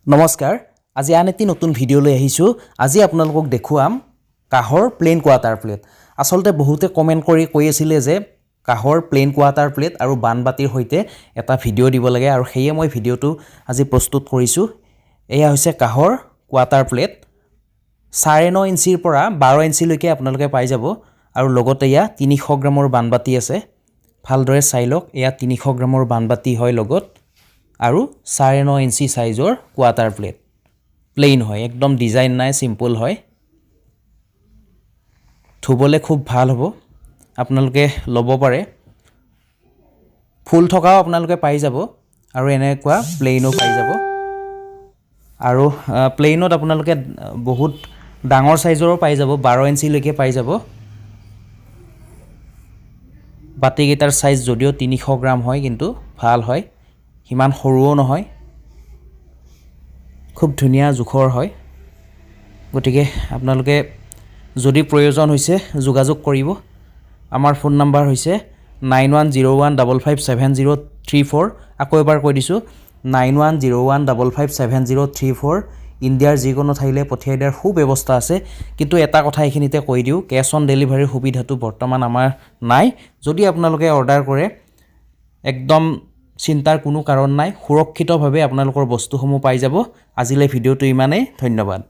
নমস্কাৰ আজি আন এটি নতুন ভিডিঅ' লৈ আহিছো আজি আপোনালোকক দেখুৱাম কাহৰ প্লেন কোৱাটাৰ প্লেট আসলতে বহুতে কমেন্ট কৰি কৈ আছিল যে কাহৰ প্লেন কোৱাটাৰ প্লেট আৰু বানবাতিৰ হৈতে এটা ভিডিঅ' দিব লাগে আৰু হেয়ে মই ভিডিঅ'টো আজি প্ৰস্তুত কৰিছো এয়া হৈছে কাহৰ কোৱাটাৰ প্লেট 9.5 ইঞ্চিৰ পৰা 12 ইঞ্চি লৈকে আপোনালোকে পাই যাব আৰু লগতে ইয়া 300 গ্ৰামৰ বানবাতি আছে ভালদৰে চাই লওক এয়া 300 গ্ৰামৰ বানবাতি হয় লগত আৰু 9.5 ইঞ্চি সাইজৰ কোৱাটাৰ প্লেট প্লেন হয় একদম ডিজাইন নাই সিম্পল হয় ধুবলে খুব ভাল হ'ব আপোনালোকে লব পাৰে ফুল থকাও আপোনালোকে পাই যাব আৰু এনেকুৱা প্লেনও পাই যাব আৰু প্লেনত আপোনালোকে বহুত ডাঙৰ সাইজৰো পাই যাব 12 ইঞ্চি লৈকে পাই যাব বাতি গিটাৰ সাইজ যদিও 300 গ্ৰাম হয় কিন্তু ভাল হয় হিমান সৰুও নহয় খুব ধুনিয়া জুখৰ হয় গটিকে আপোনালোকে যদি প্ৰয়োজন হৈছে যোগাযোগ কৰিব আমাৰ ফোন নম্বৰ হৈছে 9101557034 আকৌ এবাৰ কৈ দিছো 9101557034 ইণ্ডিয়াৰ যিকোনো ঠাইলে পঠিয়াই দিয়াৰ সুব্যৱস্থা আছে কিন্তু এটা কথা এখিনিতে কৈ দিও কেশ অন ডেলিভাৰী সুবিধাটো বৰ্তমান আমাৰ নাই যদি আপোনালোকে অৰ্ডাৰ কৰে একদম চিন্তাৰ কোনো কাৰণ নাই সুৰক্ষিতভাৱে আপোনালোকৰ বস্তুসমূহ পাই যাব আজিলৈ ভিডিঅ'টো ইমানেই ধন্যবাদ